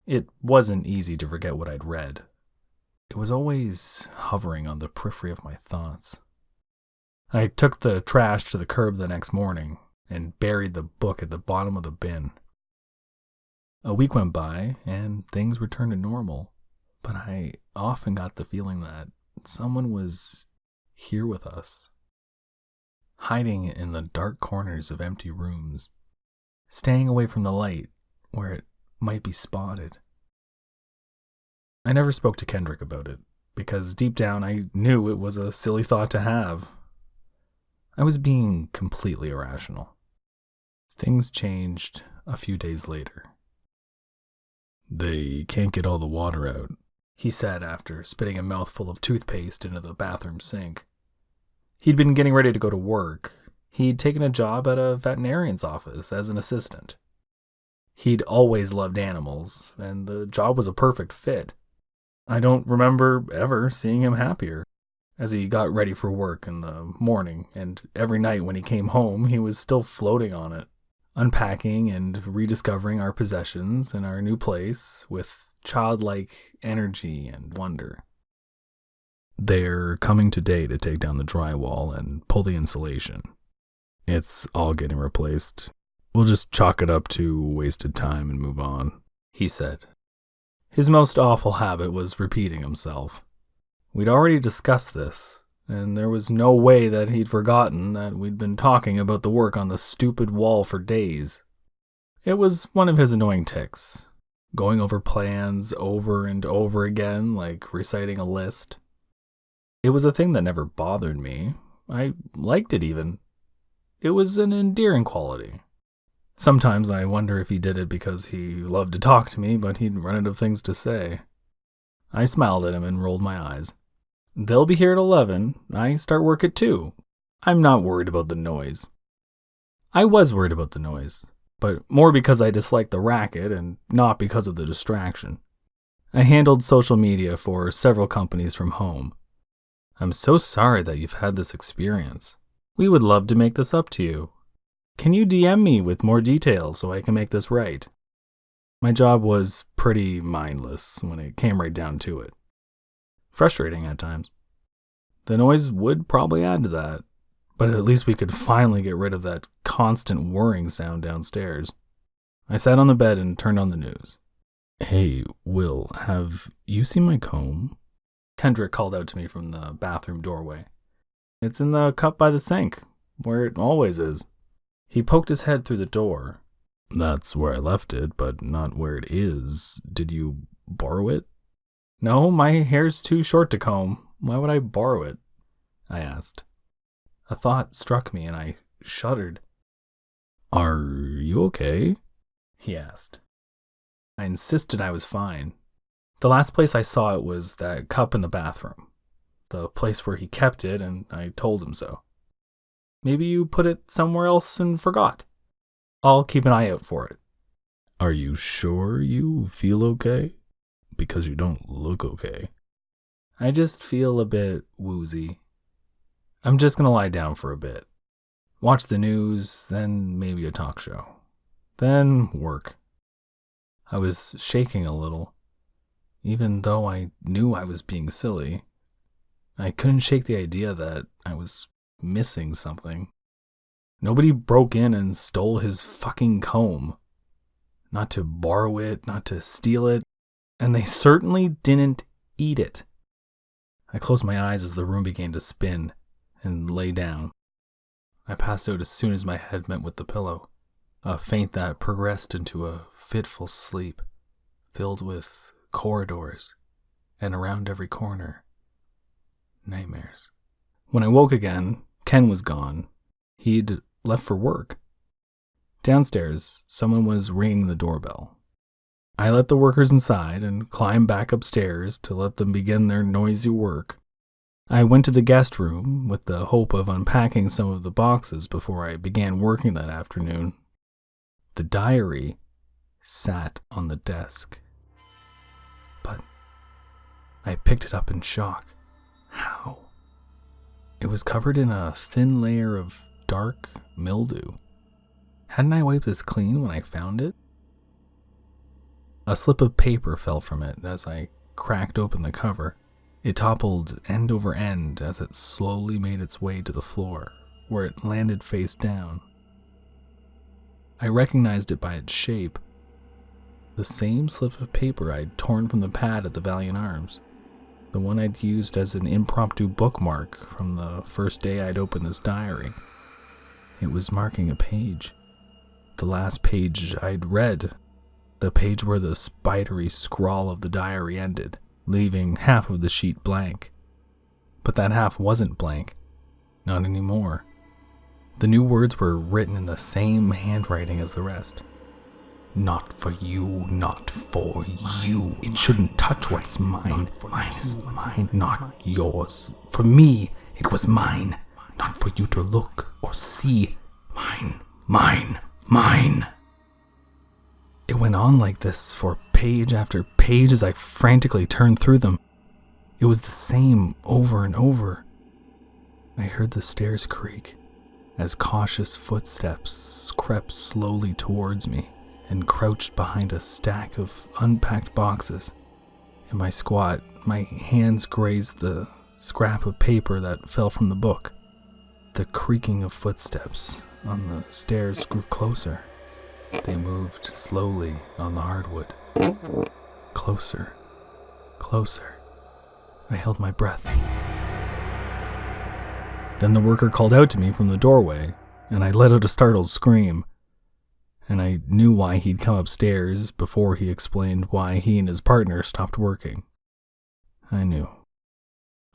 It wasn't easy to forget what I'd read. It was always hovering on the periphery of my thoughts. I took the trash to the curb the next morning and buried the book at the bottom of the bin. A week went by and things returned to normal, but I often got the feeling that someone was here with us, hiding in the dark corners of empty rooms, staying away from the light where it might be spotted. I never spoke to Kendrick about it, because deep down I knew it was a silly thought to have. I was being completely irrational. Things changed a few days later. "They can't get all the water out," he said after spitting a mouthful of toothpaste into the bathroom sink. He'd been getting ready to go to work. He'd taken a job at a veterinarian's office as an assistant. He'd always loved animals, and the job was a perfect fit. I don't remember ever seeing him happier. As he got ready for work in the morning, and every night when he came home, he was still floating on it, unpacking and rediscovering our possessions in our new place with childlike energy and wonder. "They're coming today to take down the drywall and pull the insulation. It's all getting replaced. We'll just chalk it up to wasted time and move on," he said. His most awful habit was repeating himself. We'd already discussed this, and there was no way that he'd forgotten that we'd been talking about the work on the stupid wall for days. It was one of his annoying tics, going over plans over and over again like reciting a list. It was a thing that never bothered me. I liked it even. It was an endearing quality. Sometimes I wonder if he did it because he loved to talk to me, but he'd run out of things to say. I smiled at him and rolled my eyes. "They'll be here at 11. I start work at 2. I'm not worried about the noise." I was worried about the noise, but more because I disliked the racket and not because of the distraction. I handled social media for several companies from home. "I'm so sorry that you've had this experience. We would love to make this up to you. Can you DM me with more details so I can make this right?" My job was pretty mindless when it came right down to it. Frustrating at times. The noise would probably add to that, but at least we could finally get rid of that constant whirring sound downstairs. I sat on the bed and turned on the news. "Hey, Will, have you seen my comb?" Kendrick called out to me from the bathroom doorway. "It's in the cup by the sink, where it always is." He poked his head through the door. "That's where I left it, but not where it is. Did you borrow it?" "No, my hair's too short to comb. Why would I borrow it?" I asked. A thought struck me and I shuddered. "Are you okay?" he asked. I insisted I was fine. The last place I saw it was that cup in the bathroom, the place where he kept it, and I told him so. "Maybe you put it somewhere else and forgot. I'll keep an eye out for it." "Are you sure you feel okay? Because you don't look okay." "I just feel a bit woozy. I'm just gonna lie down for a bit. Watch the news, then maybe a talk show. Then work." I was shaking a little. Even though I knew I was being silly, I couldn't shake the idea that I was missing something. Nobody broke in and stole his fucking comb. Not to borrow it, not to steal it, and they certainly didn't eat it. I closed my eyes as the room began to spin and lay down. I passed out as soon as my head met with the pillow, a faint that progressed into a fitful sleep, filled with corridors, and around every corner, nightmares. When I woke again, Ken was gone. He'd left for work. Downstairs, someone was ringing the doorbell. I let the workers inside and climbed back upstairs to let them begin their noisy work. I went to the guest room with the hope of unpacking some of the boxes before I began working that afternoon. The diary sat on the desk. But I picked it up in shock. How? It was covered in a thin layer of dark mildew. Hadn't I wiped this clean when I found it? A slip of paper fell from it as I cracked open the cover. It toppled end over end as it slowly made its way to the floor, where it landed face down. I recognized it by its shape. The same slip of paper I'd torn from the pad at the Valiant Arms. The one I'd used as an impromptu bookmark from the first day I'd opened this diary. It was marking a page. The last page I'd read. The page where the spidery scrawl of the diary ended, leaving half of the sheet blank. But that half wasn't blank. Not anymore. The new words were written in the same handwriting as the rest. Not for you, not for you. It shouldn't touch what's mine. Mine is mine, not yours. For me, it was mine. Not for you to look or see. Mine, mine, mine. It went on like this for page after page as I frantically turned through them. It was the same over and over. I heard the stairs creak as cautious footsteps crept slowly towards me and crouched behind a stack of unpacked boxes. In my squat, my hands grazed the scrap of paper that fell from the book. The creaking of footsteps on the stairs grew closer. They moved slowly on the hardwood. Closer, closer. I held my breath. Then the worker called out to me from the doorway, and I let out a startled scream. And I knew why he'd come upstairs before he explained why he and his partner stopped working. I knew.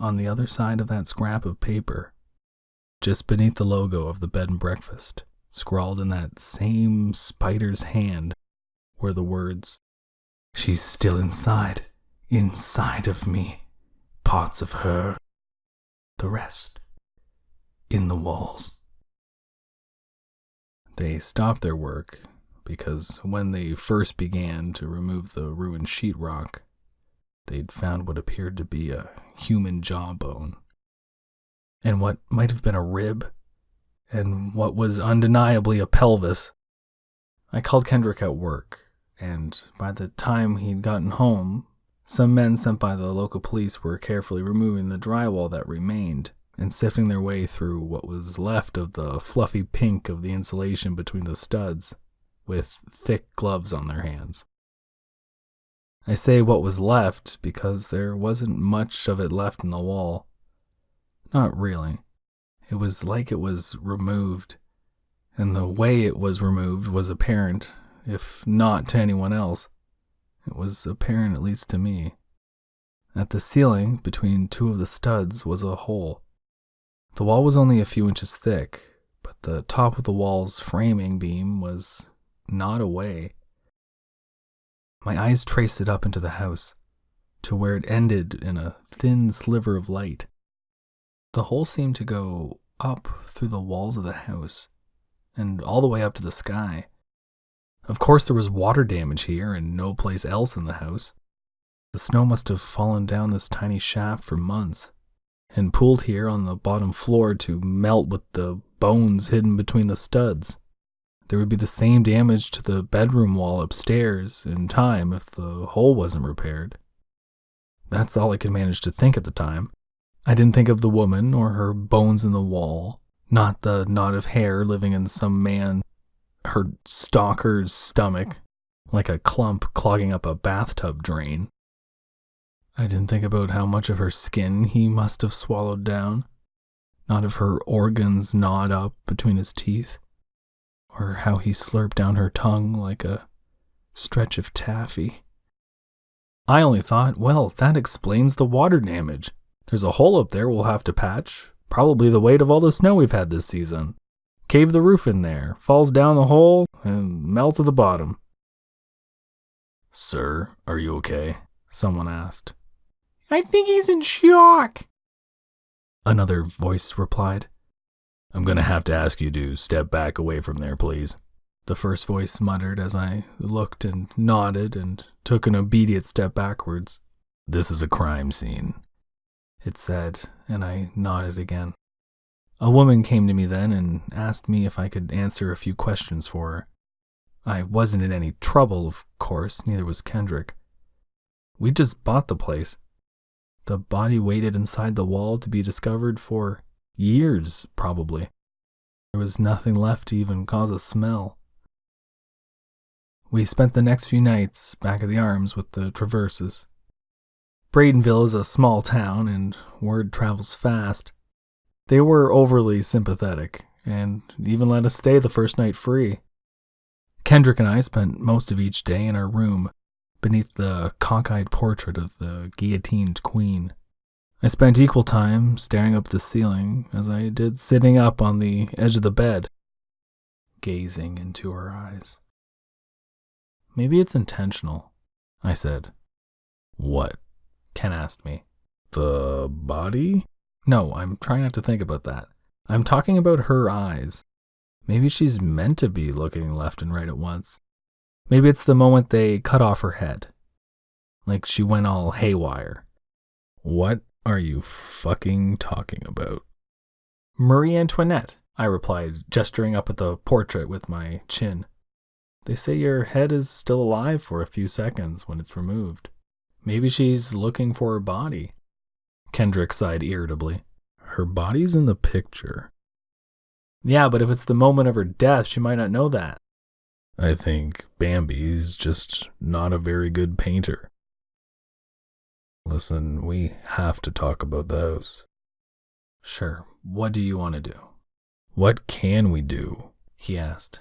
On the other side of that scrap of paper, just beneath the logo of the bed and breakfast, scrawled in that same spider's hand, were the words, "She's still inside of me. Parts of her. The rest. In the walls." They stopped their work because when they first began to remove the ruined sheetrock, they'd found what appeared to be a human jawbone, and what might have been a rib, and what was undeniably a pelvis. I called Kendrick at work, and by the time he'd gotten home, some men sent by the local police were carefully removing the drywall that remained and sifting their way through what was left of the fluffy pink of the insulation between the studs, with thick gloves on their hands. I say what was left because there wasn't much of it left in the wall. Not really. It was like it was removed, and the way it was removed was apparent, if not to anyone else. It was apparent at least to me. At the ceiling, between two of the studs, was a hole. The wall was only a few inches thick, but the top of the wall's framing beam was not away. My eyes traced it up into the house, to where it ended in a thin sliver of light. The hole seemed to go up through the walls of the house, and all the way up to the sky. Of course there was water damage here and no place else in the house. The snow must have fallen down this tiny shaft for months, and pooled here on the bottom floor to melt with the bones hidden between the studs. There would be the same damage to the bedroom wall upstairs in time if the hole wasn't repaired. That's all I could manage to think at the time. I didn't think of the woman or her bones in the wall, not the knot of hair living in some man, her stalker's stomach, like a clump clogging up a bathtub drain. I didn't think about how much of her skin he must have swallowed down, not of her organs gnawed up between his teeth, or how he slurped down her tongue like a stretch of taffy. I only thought, well, that explains the water damage. There's a hole up there we'll have to patch, probably the weight of all the snow we've had this season. Cave the roof in there, falls down the hole, and melts at the bottom. "Sir, are you okay?" someone asked. "I think he's in shock," another voice replied. "I'm going to have to ask you to step back away from there, please," the first voice muttered as I looked and nodded and took an obedient step backwards. "This is a crime scene," it said, and I nodded again. A woman came to me then and asked me if I could answer a few questions for her. I wasn't in any trouble, of course, neither was Kendrick. We just bought the place. The body waited inside the wall to be discovered for years, probably. There was nothing left to even cause a smell. We spent the next few nights back at the Arms with the Traverses. Bradenville is a small town, and word travels fast. They were overly sympathetic, and even let us stay the first night free. Kendrick and I spent most of each day in our room, beneath the cockeyed portrait of the guillotined queen. I spent equal time staring up at the ceiling as I did sitting up on the edge of the bed, gazing into her eyes. Maybe it's intentional, I said. What? Ken asked me. The body? No, I'm trying not to think about that. I'm talking about her eyes. Maybe she's meant to be looking left and right at once. Maybe it's the moment they cut off her head. Like she went all haywire. What are you fucking talking about? Marie Antoinette, I replied, gesturing up at the portrait with my chin. They say your head is still alive for a few seconds when it's removed. Maybe she's looking for her body. Kendrick sighed irritably. Her body's in the picture. Yeah, but if it's the moment of her death, she might not know that. I think Bambi's just not a very good painter. Listen, we have to talk about the house. Sure, what do you want to do? What can we do? He asked.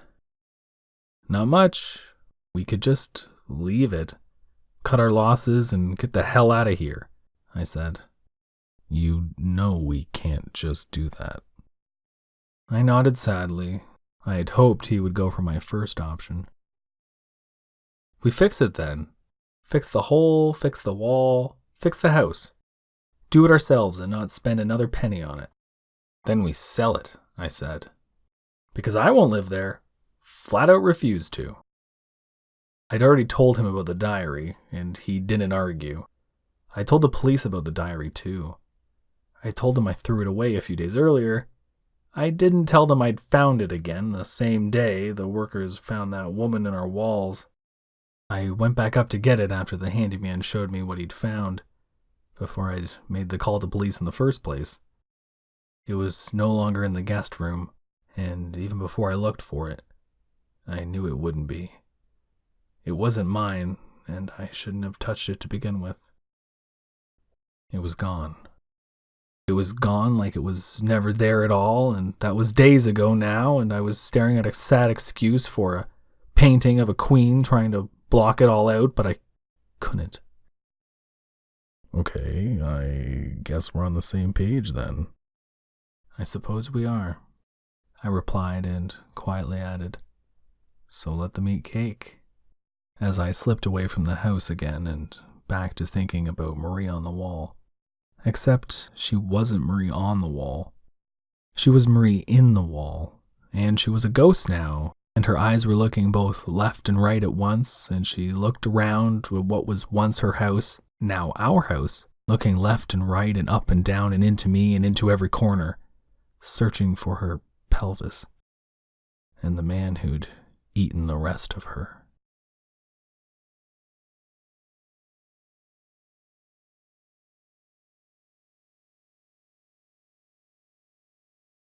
Not much. We could just leave it. Cut our losses and get the hell out of here, I said. You know we can't just do that. I nodded sadly. I had hoped he would go for my first option. We fix it then. Fix the hole, fix the wall, fix the house. Do it ourselves and not spend another penny on it. Then we sell it, I said. Because I won't live there. Flat out refuse to. I'd already told him about the diary, and he didn't argue. I told the police about the diary too. I told them I threw it away a few days earlier. I didn't tell them I'd found it again the same day the workers found that woman in our walls. I went back up to get it after the handyman showed me what he'd found, before I'd made the call to police in the first place. It was no longer in the guest room, and even before I looked for it, I knew it wouldn't be. It wasn't mine, and I shouldn't have touched it to begin with. It was gone. It was gone like it was never there at all, and that was days ago now, and I was staring at a sad excuse for a painting of a queen trying to block it all out, but I couldn't. Okay, I guess we're on the same page then. I suppose we are, I replied and quietly added, so let them eat cake. As I slipped away from the house again and back to thinking about Marie on the wall. Except she wasn't Marie on the wall. She was Marie in the wall, and she was a ghost now, and her eyes were looking both left and right at once, and she looked around to what was once her house, now our house, looking left and right and up and down and into me and into every corner, searching for her pelvis, and the man who'd eaten the rest of her.